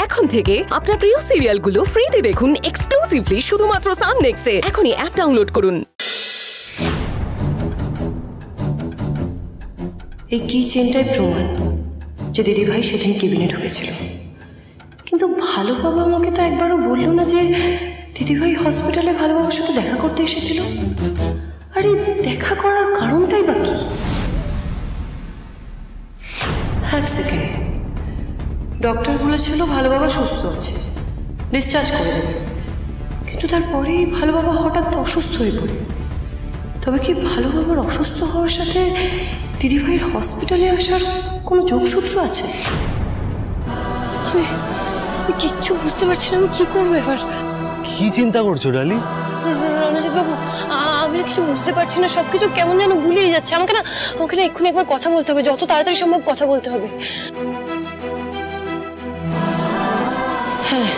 এখন থেকে আপনার প্রিয় সিরিয়ালগুলো ফ্রিতে দেখুন এক্সক্লুসিভলি শুধুমাত্র সান নেক্সটে। এখনই অ্যাপ ডাউনলোড করুন। এই কি চেনটাই প্রমাণ যে দিদিভাই সেদিন কেবিনে ঢুকেছিল। কিন্তু ভালো বাবা আমাকে তো একবারও বললো না যে দিদিভাই হসপিটালে ভালো বাবার সাথে দেখা করতে এসেছিল। আর এই দেখা করার কারণটাই বা কি? এক সেকেন্ড, ডক্টর বলেছিল ভালো বাবা সুস্থ আছে, ডিসচার্জ করে দেবে। কিন্তু তারপরেই ভালো বাবা হঠাৎ অসুস্থ হয়ে পড়ে। তবে কি ভালো বাবার অসুস্থ হওয়ার সাথে দিদিভাইয়ের হসপিটালে আসার কোনো যোগসূত্র আছে? আমি কিচ্ছু বুঝতে পারছি না, আমি কি করবো এবার। কি চিন্তা করছো ডালি? রণজিৎ বাবু, আমি কিছু বুঝতে পারছি না, সবকিছু কেমন যেন গুলিয়ে যাচ্ছে। আমাকে না এক্ষুনি একবার কথা বলতে হবে, যত তাড়াতাড়ি সম্ভব কথা বলতে হবে। হ্যাঁ,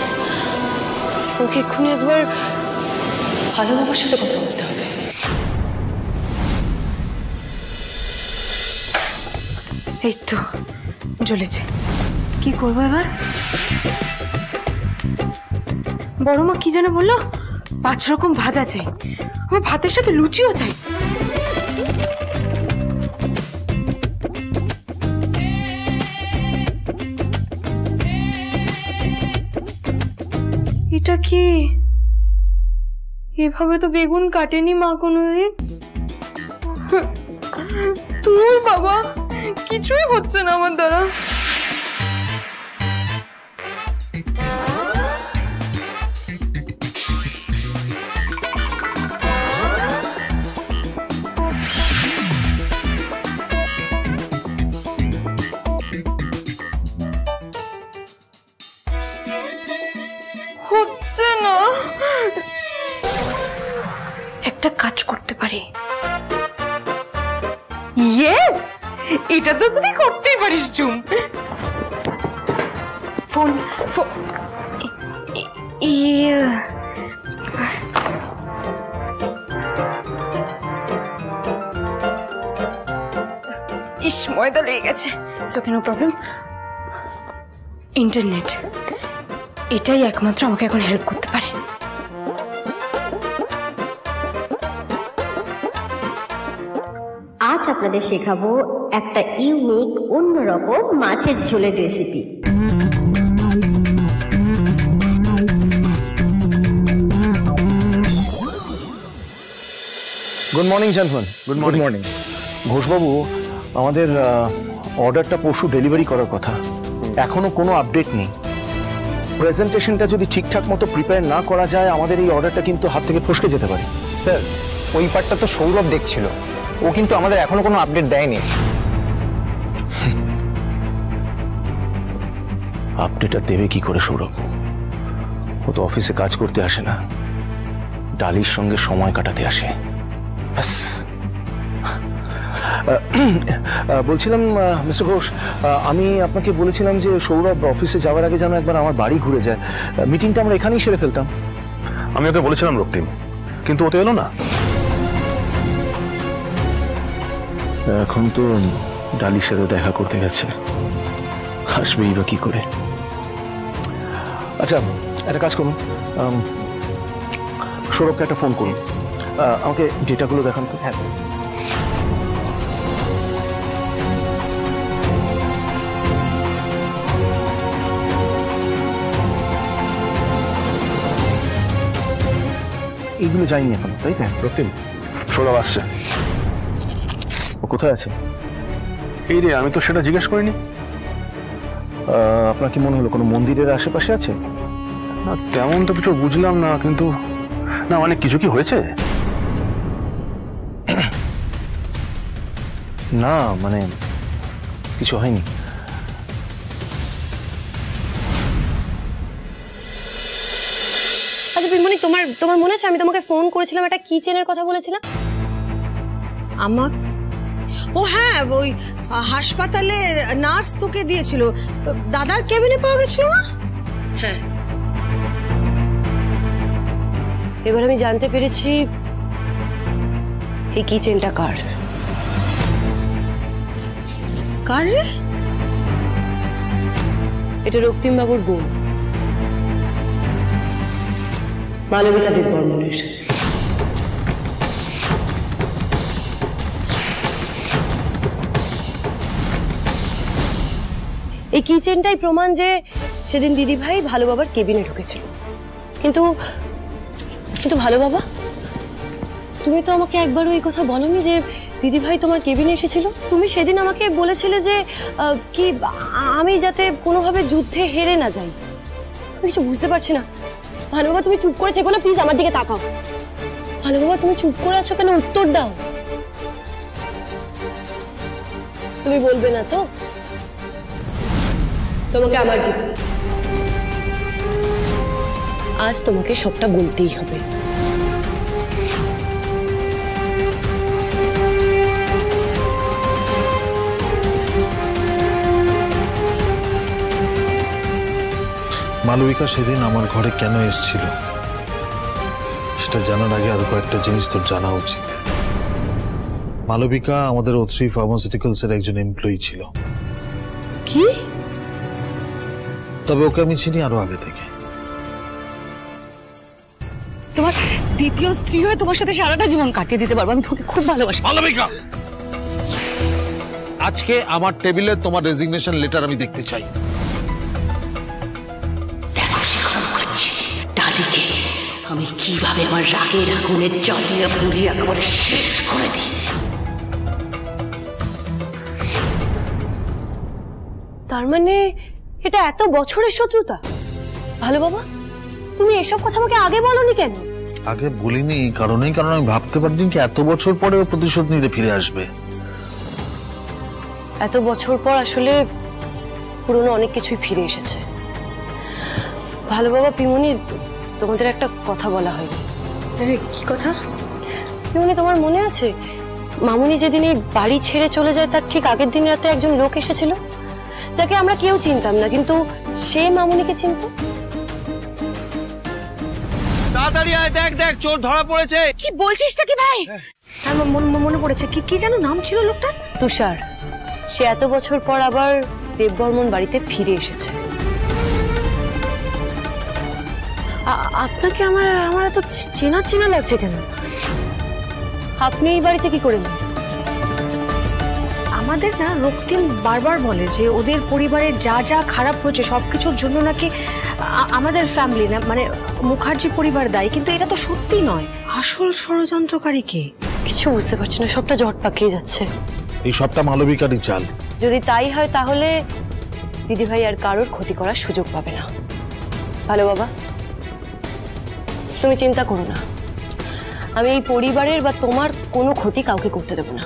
ওকে এক্ষুনি একবার ভালো বাবার সাথে কথা বলতে হবে। এই তো জ্বলেছে, কি করবো এবার? বড় মা কি যেন বললো, 5 রকম ভাজা চাই, আমার ভাতের সাথে লুচিও চাই। এটা কি? এভাবে তো বেগুন কাটেনি মা কোনোদিন। তোর বাবা, কিছুই হচ্ছে না আমার দ্বারা। হচ্ছে না। একটা কাজ করতে পারি। ইয়েস, এটা তো তুই করতেই পারিস জুম। ফোন ইস, ময়দা লেগে গেছে। ওকে, নো প্রবলেম। ইন্টারনেট, এটাই একমাত্র আমাকে এখন হেল্প করতে পারে। আজ আপনাদের শেখাবো একটা ইউনিক অন্যরকম মাছের ঝোলের রেসিপি। Good morning gentleman. Good morning. ঘোষবাবু, আমাদের অর্ডারটা পরশু ডেলিভারি করার কথা, এখনো কোনো আপডেট নেই। প্রেজেন্টেশনটা যদি ঠিকঠাক মতো প্রিপেয়ার না করা যায়, আমাদের এই অর্ডারটা কিন্তু হাত থেকে ফসকে যেতে পারে। স্যার, ওই পার্টটা তো সৌরভ দেখছিল, ও কিন্তু আমাদের এখনো কোনো আপডেট দেয়নি। আপডেট আর দেবে কি করে সৌরভ? ও তো অফিসে কাজ করতে আসে না, ডালির সঙ্গে সময় কাটাতে আসে। বলছিলাম মিস্টার ঘোষ, আমি আপনাকে বলেছিলাম যে সৌরভ অফিসে যাওয়ার আগে যেন একবার আমার বাড়ি ঘুরে যায়। মিটিংটা আমরা এখানেই সেরে ফেলতাম। আমি ওকে বলেছিলাম রক্তিম, কিন্তু ও তো এলো না। এখন তো ডালির সাথে দেখা করতে গেছে, আসবেই বা কি করে? আচ্ছা, একটা কাজ করুন, সৌরভকে একটা ফোন করুন, আমাকে ডেটাগুলো দেখান তো। হ্যাঁ স্যার। এইগুলো যায়নি এখন, তাই না? রক্তিম, সৌরভ আসছে। ও কোথায় আছে? এই রে, আমি তো সেটা জিজ্ঞেস করিনি। আপনার কি মনে হলো কোনো মন্দিরের আশেপাশে আছে? না, তেমন তো কিছু বুঝলাম না, কিন্তু না মানে কিছু কি হয়েছে? না মানে কিছু হয়নি। আচ্ছা পিমনি, তোমার মনে আছে আমি তোমাকে ফোন করেছিলাম, একটা কি চেনের কথা বলেছিলাম? আমার ও হ্যাঁ, ওই হাসপাতালে নার্স তোকে দিয়েছিল, দাদার কেবিনে পাওয়া গেছিল না? হ্যাঁ, এবার আমি জানতে পেরেছি এই কিচেনটা কার। কার রে? এটা রক্তিম বাবুর বোন মালবিকা দেববর্মনের। এই কিচেনটাই প্রমাণ যে সেদিন দিদিভাই ভালো বাবার কেবিনে ঢুকেছিল। কিন্তু কিন্তু ভালো বাবা, তুমি তো আমাকে একবারও এই কথা বলোনি যে দিদিভাই তোমার কেবিনে এসেছিল। তুমি সেদিন আমাকে বলেছিলে যে কি আমি যাতে কোনোভাবে যুদ্ধে হেরে না যাই। আমি কিছু বুঝতে পারছি না। ভালো বাবা, তুমি চুপ করে থেকো না, প্লিজ আমার দিকে তাকাও। ভালো বাবা, তুমি চুপ করে আছো কেন? উত্তর দাও। তুমি বলবে না তো? তোমাকে আমার দিকে আজ তোমাকে সবটা বলতেই হবে। মালবিকা সেদিন আমার ঘরে কেন এসেছিল সেটা জানার আগে আরো কয়েকটা জিনিস তোর জানা উচিত। মালবিকা আমাদের O3 ফার্মাসিউটিক্যালস এর একজন এমপ্লয়ি ছিল। কি? তবে ওকে আমি চিনি আরো আগে থেকে। তোমার দ্বিতীয় স্ত্রী হয়ে তোমার সাথে সারাটা জীবন কাটিয়ে দিতে পারবো। আমি তোমাকে খুব ভালোবাসি। মালবিকা, আজকে আমার টেবিলে তোমার রেজিগনেশন লেটার আমি দেখতে চাই। ডালিকে আমি কিভাবে আমার রাগের আগুনে জ্বালিয়ে পুড়িয়ে একেবারে শেষ করে দিই। তার মানে এটা এত বছরের শত্রুতা? ভালো বাবা, তুমি এসব কথা আমাকে আগে বলনি কেন? আগে বলিনি কারণ আমি ভাবতে পারিনি কি এত বছর পরে ও প্রতিশোধ নিতে ফিরে আসবে। এত বছর পর আসলে পুরনো অনেক কিছুই ফিরে এসেছে। ভালো বাবা, পিমনি, তোমাদের একটা কথা বলা হয়নি। কি কথা? পিমনি, তোমার মনে আছে মামুনি যেদিন এই বাড়ি ছেড়ে চলে যায় তার ঠিক আগের দিন রাতে একজন লোক এসেছিল, যাকে আমরা কেউ চিনতাম না, কিন্তু সে মামুনিকে চিনত। তাড়াতাড়ি আয়, দেখ দেখ চোর ধরা পড়েছে। কি বলছিসটা কি ভাই? মনে পড়েছে। কি যেন নাম ছিল লোকটার? তুষার। সে এত বছর পর আবার দেববর্মন বাড়িতে ফিরে এসেছে। আপনাকে আমার এত চেনা চেনা লাগছে কেন? আপনি এই বাড়িতে কি করে? আমাদের না রক্তিম বারবার বলে যে ওদের পরিবারে যা যা খারাপ হয়েছে সবকিছুর জন্য নাকি আমাদের ফ্যামিলি না, মানে মুখার্জি পরিবার দায়ী। কিন্তু এটা তো সত্যি নয়। আসল ষড়যন্ত্রকারী কে? কিছু বুঝতে পারছি না, সবটা জট পাকিয়ে যাচ্ছে। এই সবটা মালবিকারই চাল। যদি তাই হয় তাহলে দিদিভাই আর কারোর ক্ষতি করার সুযোগ পাবে না। ভালো বাবা, তুমি চিন্তা করো না, আমি এই পরিবারের বা তোমার কোনো ক্ষতি কাউকে করতে দেব না।